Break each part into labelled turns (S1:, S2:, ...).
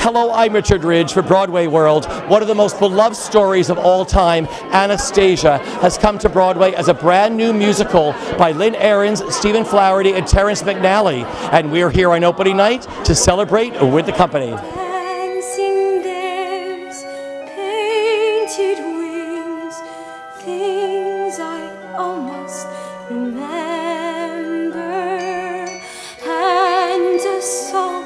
S1: Hello, I'm Richard Ridge for BroadwayWorld. One of the most beloved stories of all time, Anastasia, has come to Broadway as a brand new musical by Lynn Ahrens, Stephen Flaherty, and Terrence McNally. And we're here on opening night to celebrate with the company.
S2: Dancing dares, painted wings, things I almost remember, and a song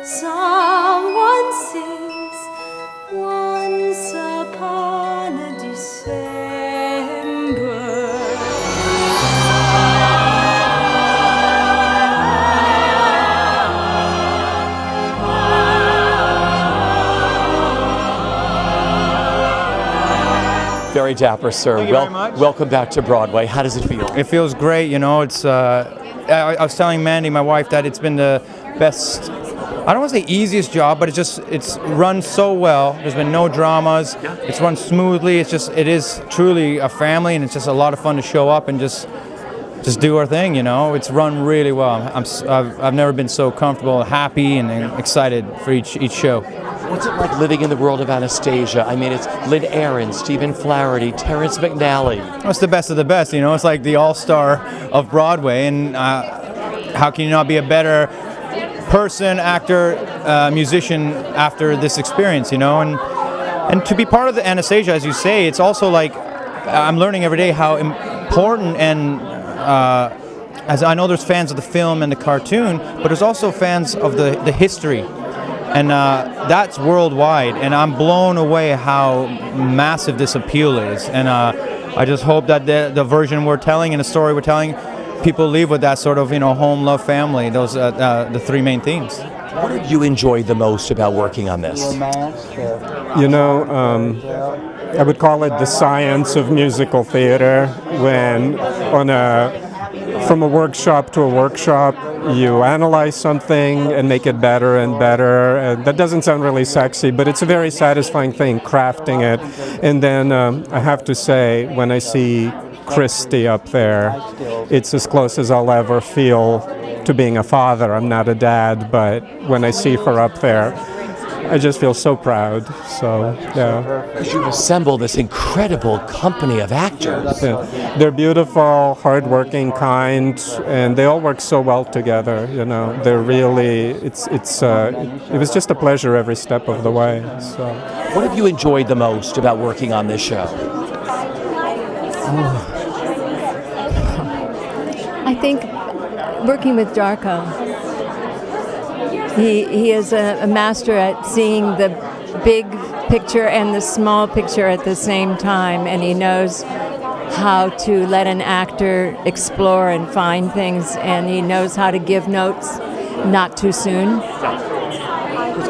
S2: someone sings once upon a December.
S1: Very dapper, sir.
S3: Thank you very much.
S1: Welcome back to Broadway. How does it feel?
S3: It feels great, you know. It's I was telling Mandy, my wife, that it's been the best. I don't want to say easiest job, but it's run so well. There's been no dramas. It's run smoothly. It is truly a family, and it's just a lot of fun to show up and just do our thing, you know. It's run really well. I've never been so comfortable, happy, and excited for each show.
S1: What's it like living in the world of Anastasia? I mean, it's Lynn Ahrens, Stephen Flaherty, Terrence McNally.
S3: It's the best of the best, you know. It's like the all-star of Broadway, and how can you not be a better person, actor, musician after this experience, you know? And to be part of the Anastasia, as you say, it's also like I'm learning every day how important, and as I know there's fans of the film and the cartoon, but there's also fans of the history. And that's worldwide, and I'm blown away how massive this appeal is. And I just hope that the version we're telling and the story we're telling, people leave with that sort of, you know, home, love, family. Those the three main themes.
S1: What did you enjoy the most about working on this?
S4: You know, I would call it the science of musical theater. When from a workshop to a workshop, you analyze something and make it better and better. And that doesn't sound really sexy, but it's a very satisfying thing, crafting it. And then I have to say, when I see Christy up there, it's as close as I'll ever feel to being a father. I'm not a dad, but when I see her up there, I just feel so proud. So, yeah.
S1: Because you've assembled this incredible company of actors.
S4: Yeah. They're beautiful, hardworking, kind, and they all work so well together. You know, they're really. It was just a pleasure every step of the way. So,
S1: what have you enjoyed the most about working on this show?
S5: I think working with Darko. He is a master at seeing the big picture and the small picture at the same time, and he knows how to let an actor explore and find things, and he knows how to give notes not too soon.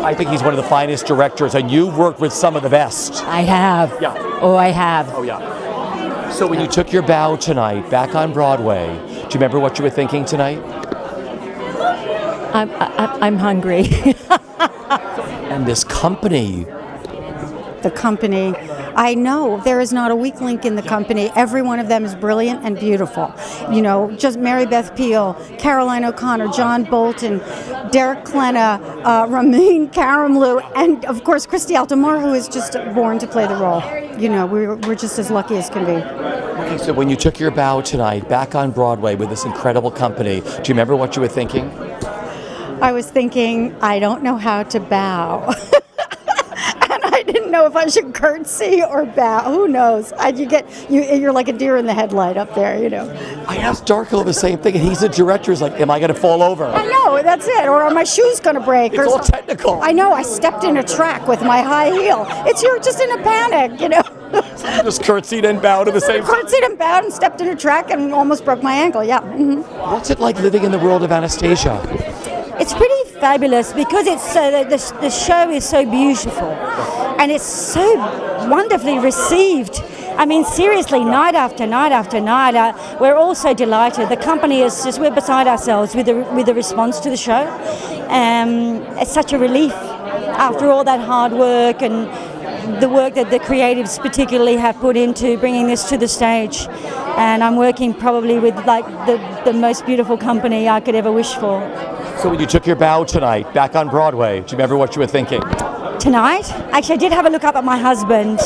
S1: I think he's one of the finest directors, and you've worked with some of the best.
S5: I have.
S1: Yeah.
S5: Oh, I have.
S1: Oh, yeah. So when you took your bow tonight, back on Broadway, do you remember what you were thinking tonight?
S5: I'm hungry.
S1: And this company.
S6: The company, I know there is not a weak link in the company. Every one of them is brilliant and beautiful. You know, just Mary Beth Peele, Caroline O'Connor, John Bolton, Derek Klena, Ramin Karimloo, and of course Christy Altomare, who is just born to play the role. You know, we're just as lucky as can be.
S1: Okay, so when you took your bow tonight, back on Broadway with this incredible company, do you remember what you were thinking?
S6: I was thinking, I don't know how to bow. And I didn't know if I should curtsy or bow. Who knows? You're like a deer in the headlight up there, you know.
S1: I asked Darko the same thing, and he's the director. He's like, am I going to fall over?
S6: I know, that's it. Or are my shoes going to break?
S1: It's all technical.
S6: I know, I stepped in a track with my high heel. You're just in a panic, you know.
S1: You just curtsied and bowed at the same time?
S6: Curtsied and bowed and stepped in a track and almost broke my ankle, yeah. Mm-hmm.
S1: What's it like living in the world of Anastasia?
S7: It's pretty fabulous because it's the show is so beautiful and it's so wonderfully received. I mean, seriously, night after night after night, we're all so delighted. The company is just, we're beside ourselves with the response to the show. It's such a relief after all that hard work and the work that the creatives particularly have put into bringing this to the stage. And I'm working probably with like the most beautiful company I could ever wish for.
S1: So when you took your bow tonight, back on Broadway, do you remember what you were thinking?
S7: Tonight, actually, I did have a look up at my husband.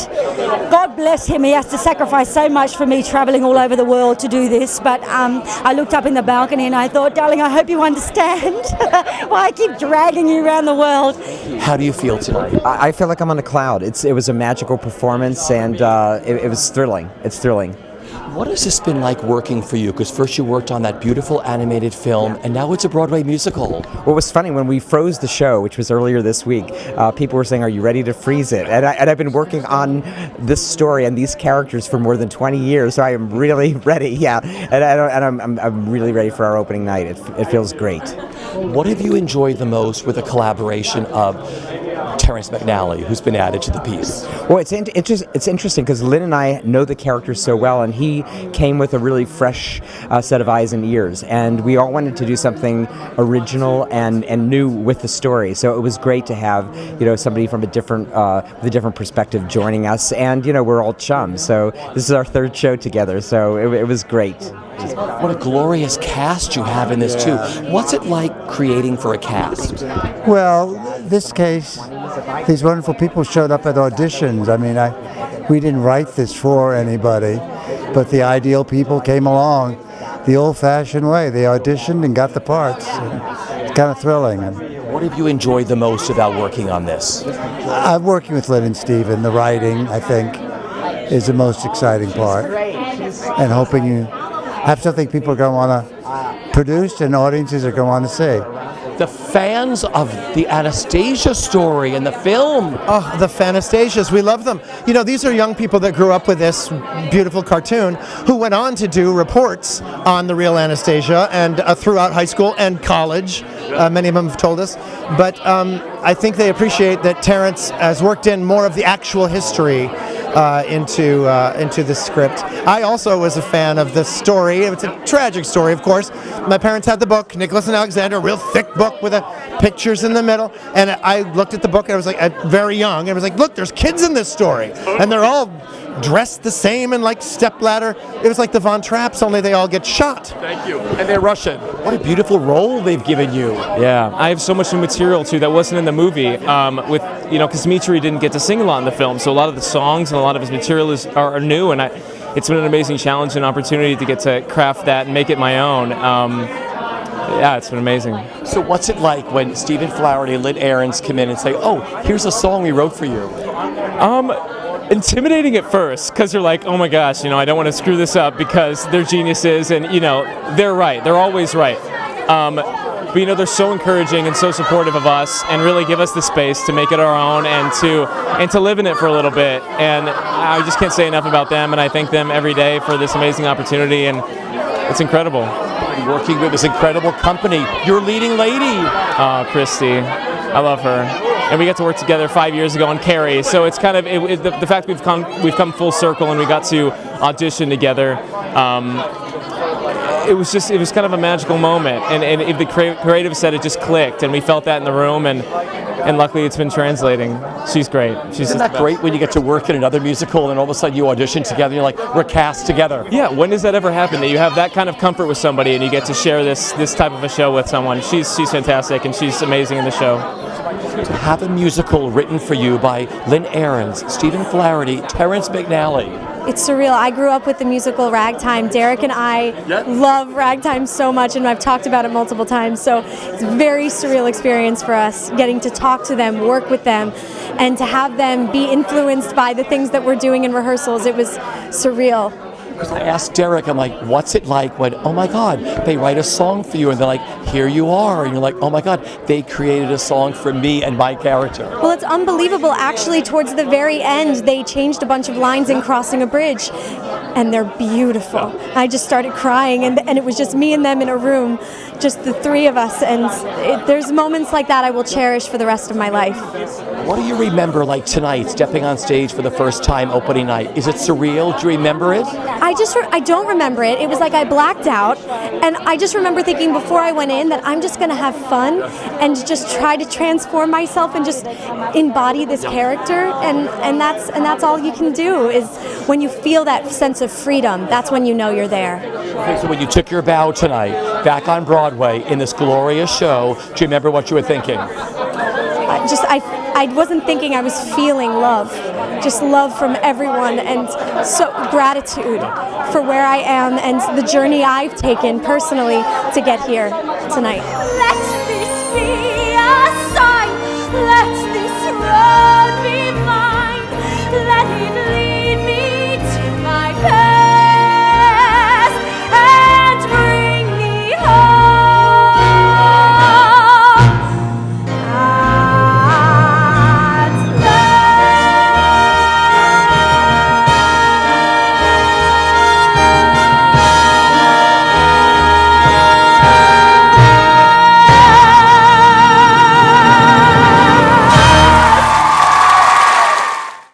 S7: God bless him, he has to sacrifice so much for me traveling all over the world to do this, but I looked up in the balcony and I thought, darling, I hope you understand why I keep dragging you around the world.
S1: How do you feel tonight?
S8: I feel like I'm on a cloud. It was a magical performance, and it was thrilling. It's thrilling.
S1: What has this been like working for you? Because first you worked on that beautiful animated film, and now it's a Broadway musical.
S8: Well, it was funny, when we froze the show, which was earlier this week, people were saying, are you ready to freeze it? And I've been working on this story and these characters for more than 20 years, so I am really ready, yeah. And I'm really ready for our opening night. It feels great.
S1: What have you enjoyed the most with the collaboration of Terrence McNally, who's been added to the piece?
S8: Well, it's interesting because Lynn and I know the characters so well, and he came with a really fresh set of eyes and ears, and we all wanted to do something original and new with the story. So it was great to have somebody from a different with a different perspective joining us, and we're all chums. So this is our third show together, so it was great.
S1: What a glorious cast you have in this too. What's it like creating for a cast?
S9: Well, this case, these wonderful people showed up at auditions. I mean, we didn't write this for anybody, but the ideal people came along the old-fashioned way. They auditioned and got the parts. It's kind of thrilling.
S1: What have you enjoyed the most about working on this?
S9: I'm working with Lynn and Stephen. The writing, I think, is the most exciting part, and hoping you have something people are going to want to produce and audiences are going to want to see.
S1: The fans of the Anastasia story and the film.
S10: Oh, the Fanastasias, we love them. These are young people that grew up with this beautiful cartoon who went on to do reports on the real Anastasia and throughout high school and college. Many of them have told us. But I think they appreciate that Terrence has worked in more of the actual history into the script. I also was a fan of the story. It's a tragic story, of course. My parents had the book, Nicholas and Alexander, a real thick book with pictures in the middle. And I looked at the book and I was like, very young, and I was like, look, there's kids in this story. And they're all dressed the same in like stepladder. It was like the Von Trapps, only they all get shot.
S1: Thank you. And they're Russian. What a beautiful role they've given you.
S11: Yeah, I have so much new material too that wasn't in the movie. Because Dmitri didn't get to sing a lot in the film, so a lot of the songs and a lot of his material are new, and it's been an amazing challenge and opportunity to get to craft that and make it my own. It's been amazing.
S1: So what's it like when Stephen Flaherty and Lynn Ahrens come in and say, oh, here's a song we wrote for you?
S11: Intimidating at first, because they're like, oh my gosh, I don't want to screw this up because they're geniuses, and they're right. They're always right. But they're so encouraging and so supportive of us, and really give us the space to make it our own and to live in it for a little bit. And I just can't say enough about them, and I thank them every day for this amazing opportunity, and it's incredible.
S1: Working with this incredible company, your leading lady.
S11: Christy, I love her. And we got to work together 5 years ago on Carrie, so it's kind of the fact we've come full circle and we got to audition together. It was kind of a magical moment, and if the creative said it just clicked, and we felt that in the room, and luckily it's been translating. She's great.
S1: Isn't that great when you get to work in another musical and all of a sudden you audition together and you're like, we're cast together?
S11: Yeah, when does that ever happen, that you have that kind of comfort with somebody and you get to share this type of a show with someone? She's fantastic, and she's amazing in the show.
S1: To have a musical written for you by Lynn Ahrens, Stephen Flaherty, Terrence McNally.
S12: It's surreal. I grew up with the musical Ragtime. Derek and I love Ragtime so much, and I've talked about it multiple times. So it's a very surreal experience for us, getting to talk to them, work with them, and to have them be influenced by the things that we're doing in rehearsals. It was surreal.
S1: Because I asked Derek, I'm like, what's it like when, oh my God, they write a song for you, and they're like, here you are, and you're like, oh my God, they created a song for me and my character.
S12: Well, it's unbelievable. Actually, towards the very end, they changed a bunch of lines in Crossing a Bridge, and they're beautiful. I just started crying, and it was just me and them in a room, just the three of us, and there's moments like that I will cherish for the rest of my life.
S1: What do you remember, like tonight, stepping on stage for the first time opening night? Is it surreal? Do you remember it?
S12: I don't remember it. It was like I blacked out, and I just remember thinking before I went in that I'm just going to have fun and just try to transform myself and just embody this character, and that's all you can do is when you feel that sense of freedom, that's when you know you're there.
S1: Okay, so when you took your bow tonight, back on Broadway in this glorious show, do you remember what you were thinking?
S12: I wasn't thinking, I was feeling love. Just love from everyone, and so gratitude for where I am and the journey I've taken personally to get here tonight.
S2: Let this be a sign. Let this run.